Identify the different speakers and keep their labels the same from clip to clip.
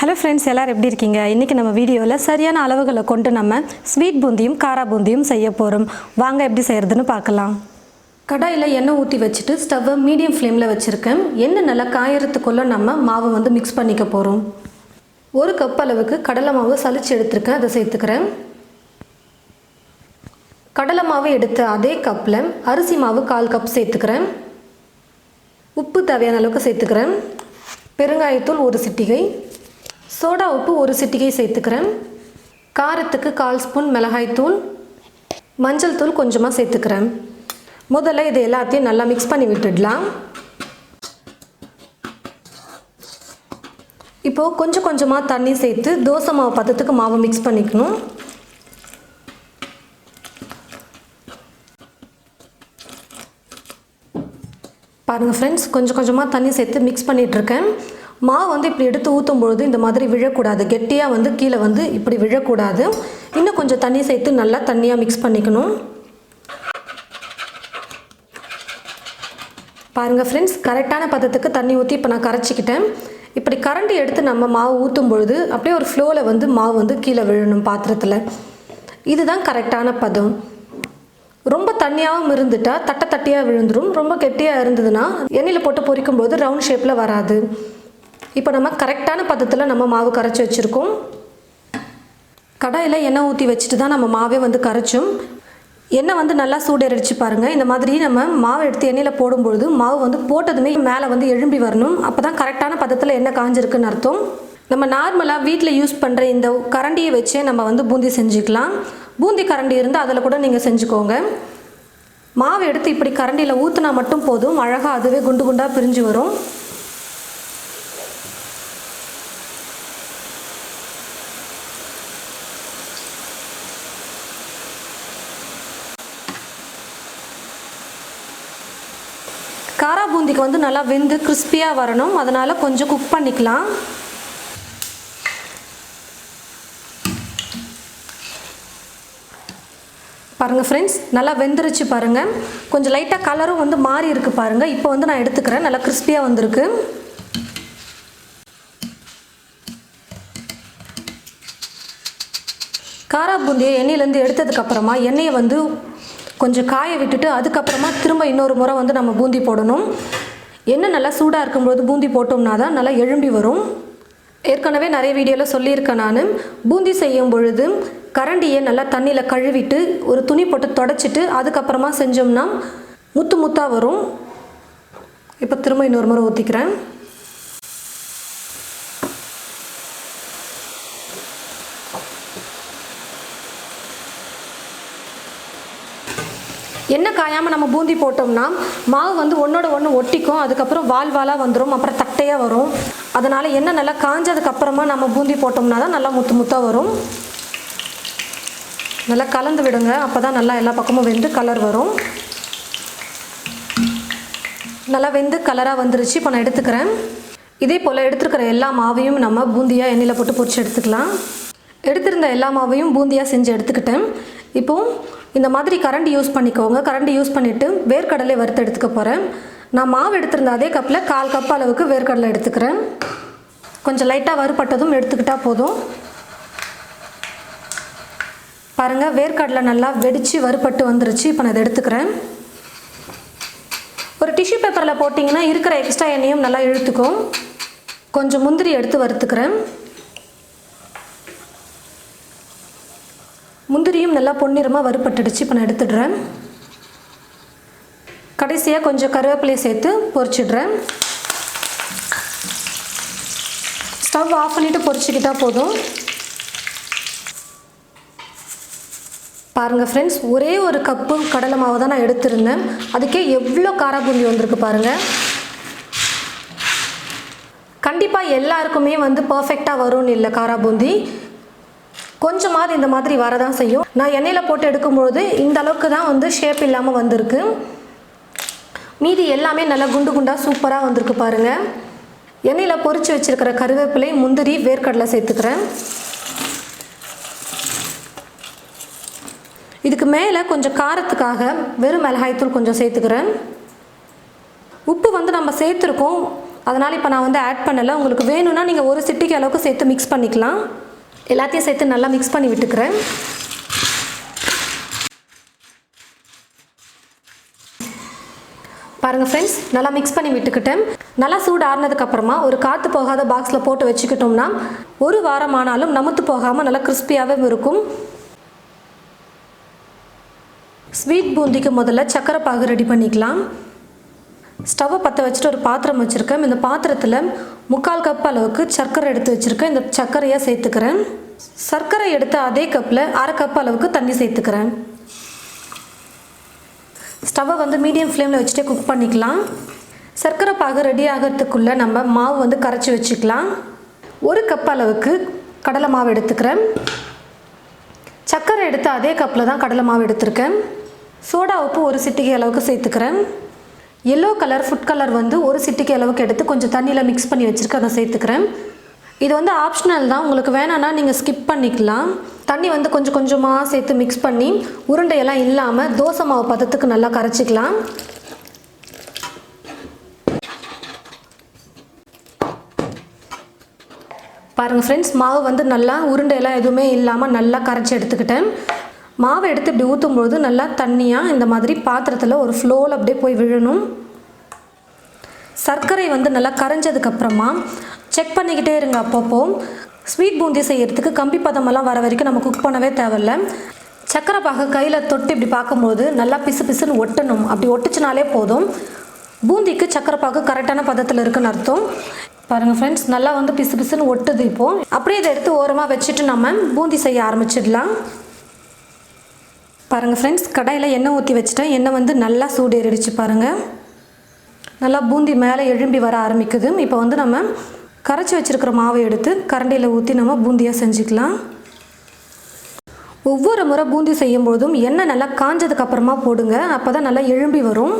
Speaker 1: Hello friends, எல்லோரும் எப்படி இருக்கீங்க? இன்றைக்கி நம்ம வீடியோவில் சரியான அளவுகளை கொண்டு நம்ம ஸ்வீட் பூந்தியும் காரா பூந்தியும் செய்ய போகிறோம். வாங்க எப்படி செய்கிறதுன்னு பார்க்கலாம். கடாயில் எண்ணெய் ஊற்றி வச்சுட்டு ஸ்டவ்வை மீடியம் ஃப்ளேமில் வச்சுருக்கேன். எண்ணெய் நல்லா காயறதுக்குள்ளே நம்ம மாவு மிக்ஸ் பண்ணிக்க போகிறோம். 1 கப் அளவுக்கு கடலை மாவு சலிச்சு எடுத்துருக்கேன், அதை சேர்த்துக்கிறேன். கடலை மாவு எடுத்த அதே கப்பில் அரிசி மாவு 1/4 கப் சேர்த்துக்கிறேன். உப்பு தேவையான அளவுக்கு சேர்த்துக்கிறேன். பெருங்காயத்தூள் 1 சிட்டிகை, சோடா உப்பு 1 சிட்டிகை சேர்த்துக்கிறேன். காரத்துக்கு 1/4 ஸ்பூன் மிளகாய்த்தூள், மஞ்சள் தூள் கொஞ்சமாக சேர்த்துக்கிறேன். முதல்ல இது எல்லாத்தையும் நல்லா மிக்ஸ் பண்ணி விட்டுடலாம். இப்போது கொஞ்சம் கொஞ்சமாக தண்ணி சேர்த்து தோசை மாவு பதத்துக்கு மாவு மிக்ஸ் பண்ணிக்கணும். பாருங்கள் ஃப்ரெண்ட்ஸ், கொஞ்சம் கொஞ்சமாக தண்ணி சேர்த்து மிக்ஸ் பண்ணிகிட்ருக்கேன். மாவு இப்படி எடுத்து ஊற்றும் பொழுது இந்த மாதிரி விழக்கூடாது, கெட்டியாக கீழே இப்படி விழக்கூடாது. இன்னும் கொஞ்சம் தண்ணி சேர்த்து நல்லா தண்ணியாக மிக்ஸ் பண்ணிக்கணும். பாருங்கள் ஃப்ரெண்ட்ஸ், கரெக்டான பதத்துக்கு தண்ணி ஊற்றி இப்போ நான் கரைச்சிக்கிட்டேன். இப்படி கரண்டி எடுத்து நம்ம மாவு ஊற்றும் பொழுது அப்படியே ஒரு ஃப்ளோவில் மாவு கீழே விழணும் பாத்திரத்தில். இதுதான் கரெக்டான பதம். ரொம்ப தண்ணியாகவும் இருந்துட்டால் தட்டை தட்டியாக விழுந்துடும். ரொம்ப கெட்டியாக இருந்ததுன்னா எண்ணெயில் போட்டு பொரிக்கும்போது ரவுண்ட் ஷேப்பில் வராது. இப்போ நம்ம கரெக்டான பதத்தில் நம்ம மாவு கரைச்சி வச்சுருக்கோம். கடாயில் எண்ணெய் ஊற்றி வச்சுட்டு தான் நம்ம மாவே கரைச்சோம். எண்ணெய் நல்லா சூடேறிச்சு பாருங்கள். இந்த மாதிரி நம்ம மாவு எடுத்து எண்ணெயில் போடும்பொழுது மாவு போட்டதுமே மேலே எழும்பி வரணும். அப்போ தான் கரெக்டான பதத்தில் எண்ணெய் காஞ்சிருக்குன்னு அர்த்தம். நம்ம நார்மலாக வீட்டில் யூஸ் பண்ணுற இந்த கரண்டியை வச்சே நம்ம பூந்தி செஞ்சுக்கலாம். பூந்தி கரண்டி இருந்தால் அதில் கூட நீங்கள் செஞ்சுக்கோங்க. மாவு எடுத்து இப்படி கரண்டியில் ஊற்றினா மட்டும் போதும், அழகாக அதுவே குண்டு குண்டாக பிரிஞ்சு வரும். காரா பூந்திக்கு நல்லா வெந்து கிறிஸ்பியாக வரணும், அதனால் கொஞ்சம் குக் பண்ணிக்கலாம். பாருங்கள் ஃப்ரெண்ட்ஸ், நல்லா வெந்துருச்சு பாருங்கள். கொஞ்சம் லைட்டாக கலரும் மாறி இருக்குது பாருங்கள். இப்போ நான் எடுத்துக்கிறேன். நல்லா கிறிஸ்பியாக வந்திருக்கு. காரா பூந்தியை எண்ணெயிலேருந்து எடுத்ததுக்கப்புறமா எண்ணெயை கொஞ்சம் காய விட்டுட்டு அதுக்கப்புறமா திரும்ப இன்னொரு முறை நம்ம பூந்தி போடணும். எண்ணெய் நல்லா சூடாக இருக்கும்போது பூந்தி போட்டோம்னா தான் நல்லா எழும்பி வரும். ஏற்கனவே நிறைய வீடியோவில் சொல்லியிருக்கேன் நான். பூந்தி செய்யும் பொழுது கரண்டியை நல்லா தண்ணியில் கழுவிட்டு ஒரு துணி போட்டு தொடச்சிட்டு அதுக்கப்புறமா செஞ்சோம்னா முத்து முத்தாக வரும். இப்போ திரும்ப இன்னொரு முறை ஊற்றிக்கிறேன். எண்ணெய் காயாமல் நம்ம பூந்தி போட்டோம்னா மாவு ஒன்றோட ஒன்று ஒட்டிக்கும். அதுக்கப்புறம் வால் வாலாக வந்துடும், அப்புறம் தட்டையாக வரும். அதனால் எண்ணெய் நல்லா காஞ்சதுக்கப்புறமா நம்ம பூந்தி போட்டோம்னா தான் நல்லா முத்து முத்தாக வரும். நல்லா கலந்து விடுங்க, அப்போ தான் நல்லா எல்லா பக்கமும் வெந்து கலர் வரும். நல்லா வெந்து கலராக வந்துருச்சு. இப்போ நான் எடுத்துக்கிறேன். இதே போல் எடுத்துருக்கிற எல்லா மாவையும் நம்ம பூந்தியாக எண்ணெயில் போட்டு பொரிச்சு எடுத்துக்கலாம். எடுத்திருந்த எல்லா மாவையும் பூந்தியாக செஞ்சு எடுத்துக்கிட்டேன். இப்போது இந்த மாதிரி கரண்டி யூஸ் பண்ணிக்கோங்க. கரண்டி யூஸ் பண்ணிவிட்டு வேர்க்கடலை வறுத்து எடுத்துக்க போகிறேன். நான் மாவு எடுத்திருந்த அதே கப்பில் 1/4 கப் அளவுக்கு வேர்க்கடலை எடுத்துக்கிறேன். கொஞ்சம் லைட்டாக வறுபட்டதும் எடுத்துக்கிட்டால் போதும். பாருங்கள், வேர்க்கடலை நல்லா வெடித்து வறுபட்டு வந்துருச்சு. இப்போ நான் இதை எடுத்துக்கிறேன். ஒரு டிஷ்யூ பேப்பரில் போட்டிங்கன்னா இருக்கிற எக்ஸ்ட்ரா எண்ணெயும் நல்லா இழுத்துக்கும். கொஞ்சம் முந்திரி எடுத்து வறுத்துக்கிறேன். முந்திரியும் நல்லா பொன்னிறமாக வறுபட்டுடுச்சு. இப்போ நான் எடுத்துடுறேன். கடைசியாக கொஞ்சம் கருவேப்பிலையை சேர்த்து பொரிச்சிடுறேன். ஸ்டவ் ஆஃப் பண்ணிவிட்டு பொரிச்சிக்கிட்டால் போதும். பாருங்கள் ஃப்ரெண்ட்ஸ், ஒரே ஒரு கப்பு கடலை மாவு தான் நான் எடுத்திருந்தேன். அதுக்கே எவ்வளோ காரா பூந்தி வந்திருக்கு பாருங்கள். கண்டிப்பாக எல்லாருக்குமே பர்ஃபெக்டாக வரும்னு இல்லை. காரா பூந்தி கொஞ்சமாவது இந்த மாதிரி வரதான் செய்யும். நான் எண்ணெயில் போட்டு எடுக்கும்பொழுது இந்த அளவுக்கு தான் ஷேப் இல்லாமல் வந்திருக்கு. மீதி எல்லாமே நல்லா குண்டு குண்டாக சூப்பராக வந்திருக்கு பாருங்கள். எண்ணெயில் பொரிச்சு வச்சுருக்கிற கருவேப்பிலை, முந்திரி, வேர்க்கடலை சேர்த்துக்கிறேன். இதுக்கு மேலே கொஞ்சம் காரத்துக்காக வெறும் மிளகாய்த்தூள் கொஞ்சம் சேர்த்துக்கிறேன். உப்பு நம்ம சேர்த்துருக்கோம். அதனால் இப்போ நான் வந்து ஆட் பண்ணலை. உங்களுக்கு வேணும்னா நீங்கள் ஒரு சிட்டிக்கு அளவுக்கு சேர்த்து மிக்ஸ் பண்ணிக்கலாம். எல்லாத்தையும் சேர்த்து நல்லா மிக்ஸ் பண்ணி விட்டுக்கிறேன். பாருங்கள் ஃப்ரெண்ட்ஸ், நல்லா மிக்ஸ் பண்ணி விட்டுக்கிட்டேன். நல்லா சூடு ஆறுனதுக்கப்புறமா ஒரு காற்று போகாத பாக்ஸில் போட்டு வச்சுக்கிட்டோம்னா ஒரு வாரம் ஆனாலும் நமுத்து போகாமல் நல்லா கிறிஸ்பியாகவே இருக்கும். ஸ்வீட் பூந்திக்கு முதல்ல சக்கரை பாகு ரெடி பண்ணிக்கலாம். ஸ்டவ்வை பற்ற வச்சுட்டு ஒரு பாத்திரம் வச்சுருக்கேன். இந்த பாத்திரத்தில் 3/4 கப் அளவுக்கு சர்க்கரை எடுத்து வச்சுருக்கேன். இந்த சர்க்கரையை சேர்த்துக்கிறேன். சர்க்கரை எடுத்த அதே கப்பில் 1/2 கப் அளவுக்கு தண்ணி சேர்த்துக்கிறேன். ஸ்டவ்வை வந்து மீடியம் ஃப்ளேமில் வச்சுட்டு குக் பண்ணிக்கலாம். சர்க்கரை பாகு ரெடி ஆகிறதுக்குள்ளே நம்ம மாவு வந்து கரைச்சி வச்சுக்கலாம். 1 கப் அளவுக்கு கடலை மாவு எடுத்துக்கிறேன். சர்க்கரை எடுத்து அதே கப்பில் தான் கடலை மாவு எடுத்துருக்கேன். சோடா உப்பு 1 சிட்டிகை அளவுக்கு சேர்த்துக்கிறேன். எல்லோ கலர் ஃபுட் கலர் வந்து 1 சிட்டிகை அளவுக்கு எடுத்து கொஞ்சம் தண்ணியில் மிக்ஸ் பண்ணி வச்சுருக்கேன், அதை சேர்த்துக்கிறேன். இது வந்து ஆப்ஷனல் தான், உங்களுக்கு வேணான்னா நீங்கள் ஸ்கிப் பண்ணிக்கலாம். தண்ணி வந்து கொஞ்சம் கொஞ்சமாக சேர்த்து மிக்ஸ் பண்ணி உருண்டையெல்லாம் இல்லாமல் தோசை மாவு பதத்துக்கு நல்லா கரைச்சிக்கலாம். பாருங்கள் ஃப்ரெண்ட்ஸ், மாவு வந்து நல்லா உருண்டையெல்லாம் எதுவுமே இல்லாமல் நல்லா கரைச்சி எடுத்துக்கிட்டேன். மாவை எடுத்து இப்படி ஊற்றும்போது நல்லா தண்ணியாக இந்த மாதிரி பாத்திரத்தில் ஒரு ஃப்ளோவில் அப்படியே போய் விழணும். சர்க்கரை வந்து நல்லா கரைஞ்சதுக்கப்புறமா செக் பண்ணிக்கிட்டே இருங்க அப்பப்போ. ஸ்வீட் பூந்தி செய்கிறதுக்கு கம்பி பதமெல்லாம் வர வரைக்கும் நம்ம குக் பண்ணவே தேவையில்லை. சர்க்கரை பாகு கையில் தொட்டு இப்படி பார்க்கும்போது நல்லா பிசு பிசுன்னு ஒட்டணும். அப்படி ஒட்டுச்சுனாலே போதும். பூந்திக்கு சர்க்கரை பாகு கரெக்டான பதத்தில் இருக்குன்னு அர்த்தம். பாருங்கள் ஃப்ரெண்ட்ஸ், நல்லா வந்து பிசு பிசுன்னு ஒட்டுது. இப்போது அப்படியே இதை எடுத்து ஓரமாக வச்சுட்டு நம்ம பூந்தி செய்ய ஆரம்பிச்சிடலாம். பாருங்கள் ஃப்ரெண்ட்ஸ், கடாயில் எண்ணெய் ஊற்றி வச்சுட்டேன். எண்ணெய் வந்து நல்லா சூடு ஏறிடுச்சு பாருங்கள். நல்லா பூந்தி மேலே எழும்பி வர ஆரம்பிக்குது. இப்போ வந்து நம்ம கரைச்சி வச்சுருக்கிற மாவை எடுத்து கரண்டியில் ஊற்றி நம்ம பூந்தியாக செஞ்சுக்கலாம். ஒவ்வொரு முறை பூந்தி செய்யும்போதும் எண்ணெய் நல்லா காஞ்சதுக்கப்புறமா போடுங்க, அப்போ தான் நல்லா எழும்பி வரும்.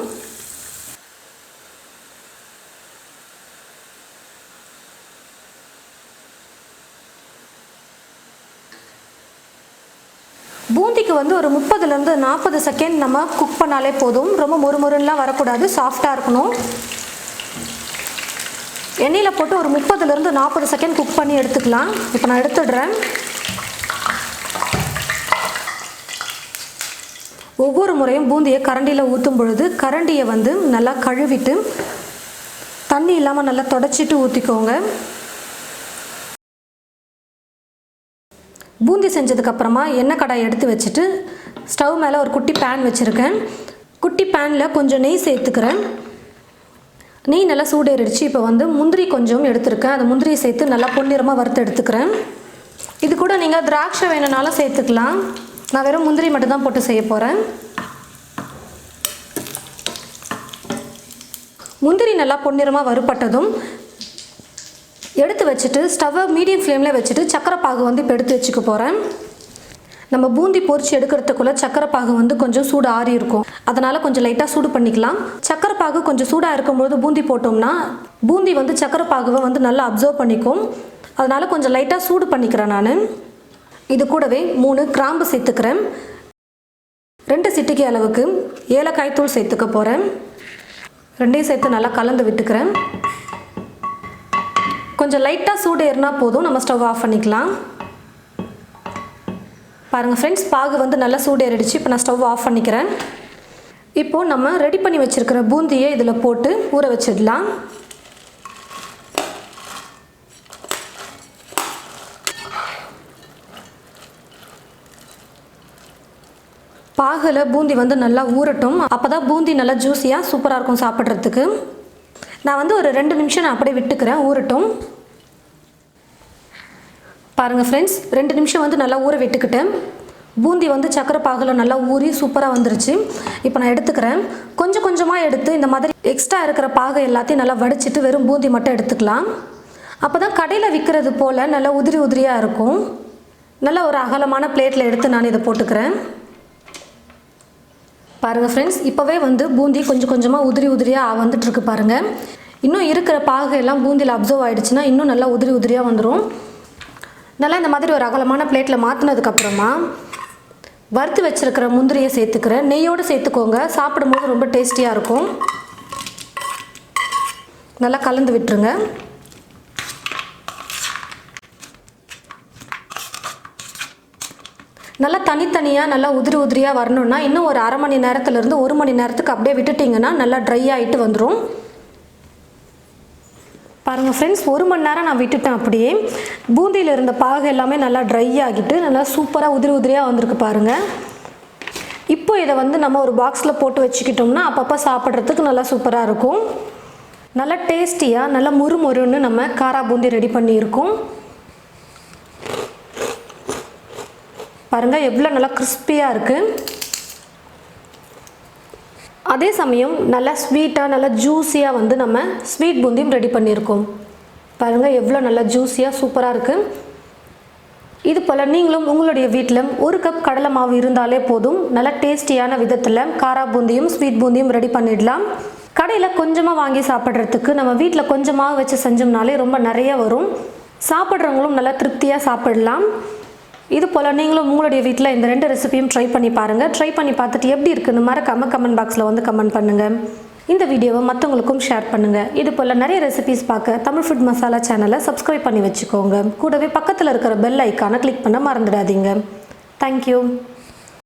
Speaker 1: பூந்திக்கு வந்து ஒரு 30லேருந்து 40 செகண்ட் நம்ம குக் பண்ணாலே போதும். ரொம்ப மொறுமொறுலாம் வரக்கூடாது, சாஃப்டாக இருக்கணும். எண்ணெயில் போட்டு ஒரு 30லேருந்து 40 செகண்ட் குக் பண்ணி எடுத்துக்கலாம். இப்போ நான் எடுத்துடுறேன். ஒவ்வொரு முறையும் பூந்தியை கரண்டியில் ஊற்றும் பொழுது கரண்டியை வந்து நல்லா கழுவிட்டு தண்ணி இல்லாமல் நல்லா தொடச்சிட்டு ஊற்றிக்கோங்க. பூந்தி செஞ்சதுக்கப்புறமா எண்ணெய் கடாய் எடுத்து வச்சுட்டு ஸ்டவ் மேலே ஒரு குட்டி பேன் வச்சுருக்கேன். குட்டி பேனில் கொஞ்சம் நெய் சேர்த்துக்கிறேன். நெய் நல்லா சூடேறிடுச்சு. இப்போ வந்து முந்திரி கொஞ்சம் எடுத்துருக்கேன். அந்த முந்திரியை சேர்த்து நல்லா பொன்னிறமாக வறுத்து எடுத்துக்கிறேன். இது கூட நீங்கள் திராட்சை வேணுனாலும் சேர்த்துக்கலாம். நான் வெறும் முந்திரி மட்டும்தான் போட்டு செய்ய போகிறேன். முந்திரி நல்லா பொன்னிறமாக வறுபட்டதும் எடுத்து வச்சுட்டு ஸ்டவ்வை மீடியம் ஃப்ளேமில் வச்சுட்டு சக்கரை பாகு வந்து இப்போ எடுத்து வச்சுக்க போகிறேன். நம்ம பூந்தி பொரிச்சு எடுக்கிறதுக்குள்ளே சக்கரை பாகு வந்து கொஞ்சம் சூடு ஆறி இருக்கும். அதனால் கொஞ்சம் லைட்டாக சூடு பண்ணிக்கலாம். சக்கரை பாகு கொஞ்சம் சூடாக இருக்கும்போது பூந்தி போட்டோம்னா பூந்தி வந்து சக்கரை பாகுவை வந்து நல்லா அப்சர்வ் பண்ணிக்கும். அதனால் கொஞ்சம் லைட்டாக சூடு பண்ணிக்கிறேன் நான். இது கூடவே 3 கிராம்பு சேர்த்துக்கிறேன். 2 சிட்டிகை அளவுக்கு ஏலக்காய் தூள் சேர்த்துக்க போகிறேன். 2ஐயும் சேர்த்து நல்லா கலந்து விட்டுக்கிறேன். கொஞ்சம் லைட்டாக சூடு ஏறினா போதும், நம்ம ஸ்டவ் ஆஃப் பண்ணிக்கலாம். பாருங்கள் ஃப்ரெண்ட்ஸ், பாகு வந்து நல்லா சூடு ஏறிடுச்சு. இப்போ நான் ஸ்டவ் ஆஃப் பண்ணிக்கிறேன். இப்போது நம்ம ரெடி பண்ணி வச்சுருக்கிற பூந்தியை இதில் போட்டு ஊற வச்சிடலாம். பாகில் பூந்தி வந்து நல்லா ஊறட்டும். அப்போ தான் பூந்தி நல்லா ஜூஸியாக சூப்பராக இருக்கும் சாப்பிட்றதுக்கு. நான் வந்து ஒரு 2 நிமிஷம் நான் அப்படியே விட்டுக்கிறேன், ஊறட்டும். பாருங்கள் ஃப்ரெண்ட்ஸ், 2 நிமிஷம் வந்து நல்லா ஊற விட்டுக்கிட்டேன். பூந்தி வந்து சக்கரை பாகில் நல்லா ஊறி சூப்பராக வந்துருச்சு. இப்போ நான் எடுத்துக்கிறேன். கொஞ்சம் கொஞ்சமாக எடுத்து இந்த மாதிரி எக்ஸ்ட்ரா இருக்கிற பாகை எல்லாத்தையும் நல்லா வடிச்சிட்டு வெறும் பூந்தி மட்டும் எடுத்துக்கலாம். அப்போ தான் கடையில் விற்கிறது போல் நல்லா உதிரி உதிரியாக இருக்கும். நல்லா ஒரு அகலமான பிளேட்டில் எடுத்து நான் இதை போட்டுக்கிறேன். பாருங்கள் ஃப்ரெண்ட்ஸ், இப்போவே வந்து பூந்தி கொஞ்சம் கொஞ்சமாக உதிரி உதிரியாக வந்துட்டுருக்கு பாருங்கள். இன்னும் இருக்கிற பாகு எல்லாம் பூந்தியில் அப்சர்வ் ஆகிடுச்சுன்னா இன்னும் நல்லா உதிரி உதிரியாக வந்துடும். நல்லா இந்த மாதிரி ஒரு அகலமான பிளேட்டில் மாற்றினதுக்கப்புறமா வறுத்து வச்சுருக்கிற முந்திரியை சேர்த்துக்கிறேன். நெய்யோடு சேர்த்துக்கோங்க, சாப்பிடும்போது ரொம்ப டேஸ்டியாக இருக்கும். நல்லா கலந்து விட்டுருங்க. நல்லா தனித்தனியாக நல்லா உதிரியாக வரணும்னா இன்னும் ஒரு அரை மணி நேரத்துலேருந்து 1 மணி நேரத்துக்கு அப்படியே விட்டுட்டிங்கன்னா நல்லா ட்ரை ஆகிட்டு வந்துடும். பாருங்கள் ஃப்ரெண்ட்ஸ், 1 மணி நேரம் நான் விட்டுட்டேன். அப்படியே பூந்தியில் இருந்த பாகு எல்லாமே நல்லா ட்ரை ஆகிட்டு நல்லா சூப்பராக உதிரியாக வந்திருக்கு பாருங்கள். இப்போ இதை வந்து நம்ம ஒரு பாக்ஸில் போட்டு வச்சுக்கிட்டோம்னா அப்பப்போ சாப்பிட்றதுக்கு நல்லா சூப்பராக இருக்கும். நல்லா டேஸ்டியாக நல்லா முறுமுறுன்னு நம்ம காரா பூந்தி ரெடி பண்ணியிருக்கோம். பாருங்கள் எவ்வளோ நல்லா கிறிஸ்பியாக இருக்குது. அதே சமயம் நல்லா ஸ்வீட்டாக நல்லா ஜூஸியாக வந்து நம்ம ஸ்வீட் பூந்தியும் ரெடி பண்ணியிருக்கோம். பாருங்கள் எவ்வளோ நல்லா ஜூஸியாக சூப்பராக இருக்குது. இது போல் நீங்களும் உங்களுடைய வீட்டில் 1 கப் கடலை மாவு இருந்தாலே போதும். நல்லா டேஸ்டியான விதத்தில் காரா பூந்தியும் ஸ்வீட் பூந்தியும் ரெடி பண்ணிடலாம். கடையில் கொஞ்சமாக வாங்கி சாப்பிட்றதுக்கு நம்ம வீட்டில் கொஞ்சமாக வச்சு செஞ்சோம்னாலே ரொம்ப நிறைய வரும். சாப்பிட்றவங்களும் நல்லா திருப்தியாக சாப்பிடலாம். இது போல் நீங்களும் உங்களுடைய வீட்டில் இந்த 2 ரெசிபியும் ட்ரை பண்ணி பாருங்கள். ட்ரை பண்ணி பார்த்துட்டு எப்படி இருக்குன்னு மறக்காம கமெண்ட் பாக்ஸில் வந்து கமெண்ட் பண்ணுங்கள். இந்த வீடியோவை மற்றவங்களுக்கும் ஷேர் பண்ணுங்கள். இது போல் நிறைய ரெசிபிஸ் பார்க்க தமிழ் ஃபுட் மசாலா சேனலை சப்ஸ்கிரைப் பண்ணி வச்சுக்கோங்க. கூடவே பக்கத்தில் இருக்கிற பெல் ஐக்கானை கிளிக் பண்ண மறந்துடாதீங்க. தேங்க்யூ.